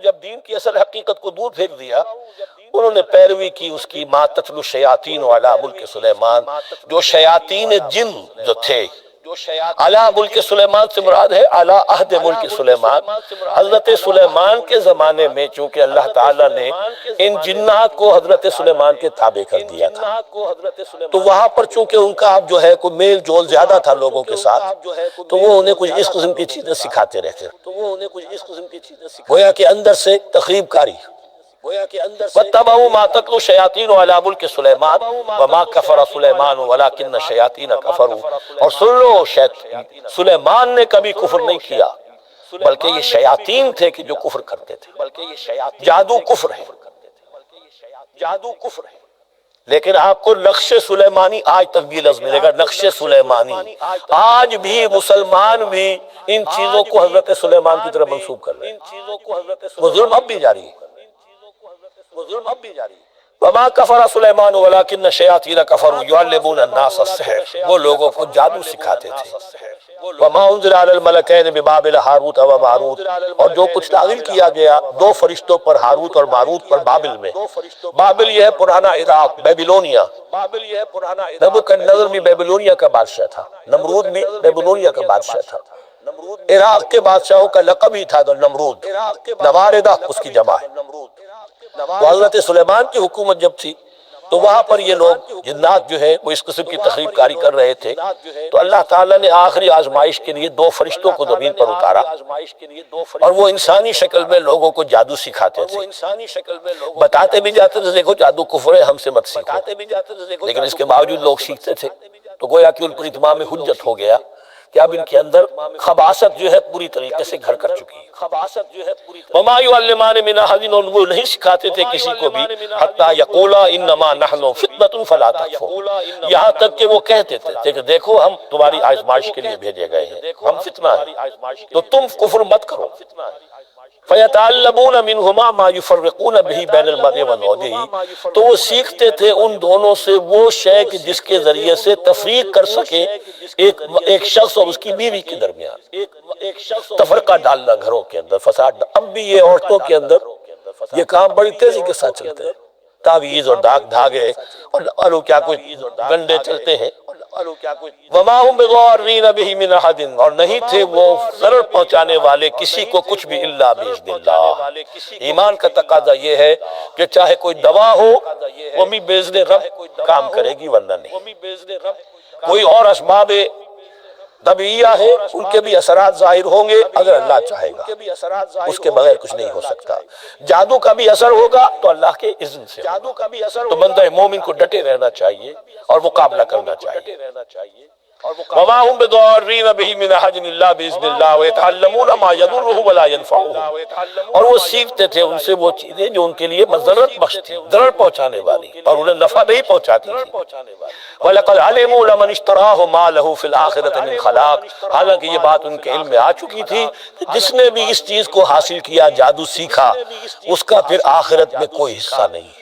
جب دین کی اصل حقیقت کو دور پھینک دیا، انہوں نے پیروی کی اس کی ما تتلو الشیاطین علی ملک سلیمان، جو شیاطین جن جو تھے علی ملک سلیمان سے مراد ہے علی عہد ملک سلیمان، حضرت سلیمان کے زمانے میں چونکہ اللہ تعالیٰ نے ان جنات کو حضرت سلیمان کے تابع کر دیا تھا، تو وہاں پر چونکہ ان کا اب جو ہے کوئی میل جول زیادہ تھا لوگوں کے ساتھ، تو وہ انہیں کچھ اس قسم کی چیزیں سکھاتے رہتے، گویا کہ اندر سے تخریب کاری۔ وَاتَّبَعُوا مَا تَتْلُو الشَّيَاطِينُ عَلَىٰ مُلْكِ سُلَيْمَانَ وَمَا كَفَرَ سُلَيْمَانُ وَلَٰكِنَّ الشَّيَاطِينَ كَفَرُوا، اور سن لو سلیمان نے کبھی کفر نہیں کیا بلکہ یہ شیاطین تھے کہ جو کفر کرتے تھے، جادو کفر ہے، جادو کفر ہے۔ لیکن آپ کو نقش سلیمانی آج تک بھی لفظ ملے گا، نقش سلیمانی، آج بھی مسلمان بھی ان چیزوں کو حضرت سلیمان کی طرف منسوب کر رہے ہیں، وہ ظلم اب بھی جاری ہے، وما کفر سلیمان ولکن الشیاطین کفروا یعلمون الناس السحر، وہ لوگوں کو جادو سکھاتے تھے۔ وما انزل علی الملکین ببابل ہاروت و ماروت، اور جو کچھ نازل کیا گیا دو فرشتوں پر، ہاروت اور ماروت پر بابل میں۔ بابل یہ ہے پرانا عراق، بیبلونیا، نبوکدنضر بھی بیبلونیا کا بادشاہ تھا، نمرود بھی بیبلونیا کا بادشاہ تھا، عراق کے بادشاہوں کا لقب ہی تھا نمرود، نواردہ اس کی جمع ہے۔ تو حضرت سلیمان کی حکومت جب تھی تو وہاں پر یہ لوگ جنات جو ہے وہ اس قسم کی تخریب کاری کر رہے تھے، تو اللہ تعالیٰ نے آخری آزمائش کے لیے دو فرشتوں کو زمین پر اتارا، اور وہ انسانی شکل میں لوگوں کو جادو سکھاتے تھے، بتاتے بھی جاتے تھے دیکھو جادو کفر ہے، ہم سے مت سیکھو، لیکن اس کے باوجود لوگ سیکھتے تھے، تو گویا کہ ان پر اتمام حجت ہو گیا کہ اب ان کے اندر خباثت جو ہے پوری طریقے سے گھر کر چکی ہے۔ وما یعلمان من احد، وہ نہیں سکھاتے تھے کسی کو بھی، حتی یقولا انما نحن فتنۃ فلا تکفر، یہاں تک کہ وہ کہتے تھے کہ دیکھو ہم تمہاری آزمائش کے لیے بھیجے گئے ہیں، ہم فتنہ ہیں تو تم کفر مت کرو۔ فَيَتَعَلَّمُونَ مِنْهُمَا مَا يُفَرِّقُونَ بِهِ بَيْنَ الْمَرْءِ وَزَوْجِهِ، تو وہ سیکھتے تھے ان دونوں سے وہ شے کہ جس کے ذریعے سے تفریق کر سکے ایک شخص اور اس کی بیوی کے درمیان، تفرقہ ڈالنا گھروں کے اندر، فساد۔ اب بھی یہ عورتوں کے اندر یہ کام بڑی تیزی کے ساتھ چلتے ہیں، تعویذ اور دھاگے اور کیا کچھ گنڈے چلتے ہیں۔ وما هم بضارین بہ من احد، اور نہیں تھے وہ ضرر پہنچانے والے کسی کو کچھ بھی الا باذن اللہ۔ ایمان کا تقاضا یہ ہے کہ چاہے کوئی دوا ہو وہ بھی باذن رب کام کرے گی، ورنہ نہیں۔ کوئی اور اسباب طبیعیہ ہے ان کے بھی اثرات ظاہر ہوں گے اگر اللہ چاہے گا، اس کے بغیر کچھ نہیں ہو سکتا۔ جادو کا بھی اثر ہوگا تو اللہ کے اذن سے، تو بندہ مومن کو ڈٹے رہنا چاہیے اور مقابلہ کرنا چاہیے۔ وما هم بضارین بہ من احد الا باذن اللہ ویتعلمون ما یضرهم ولا ينفعهم، اور وہ سیکھتے تھے ان سے وہ چیزیں جو ان کے لیے مضرت بخش تھی، ضرر پہنچانے والی اور انہیں نفع نہیں پہنچاتی تھی۔ وَلَقَدْ عَلِمُوا لَمَنِ اشْتَرَاهُ مَا لَهُ فِي الْآخِرَةِ مِنْ خَلَاقٍ، حالانکہ یہ بات ان کے علم میں آ چکی تھی کہ جس نے بھی اس چیز کو حاصل کیا، جادو سیکھا، اس کا پھر آخرت میں کوئی حصہ نہیں ہے۔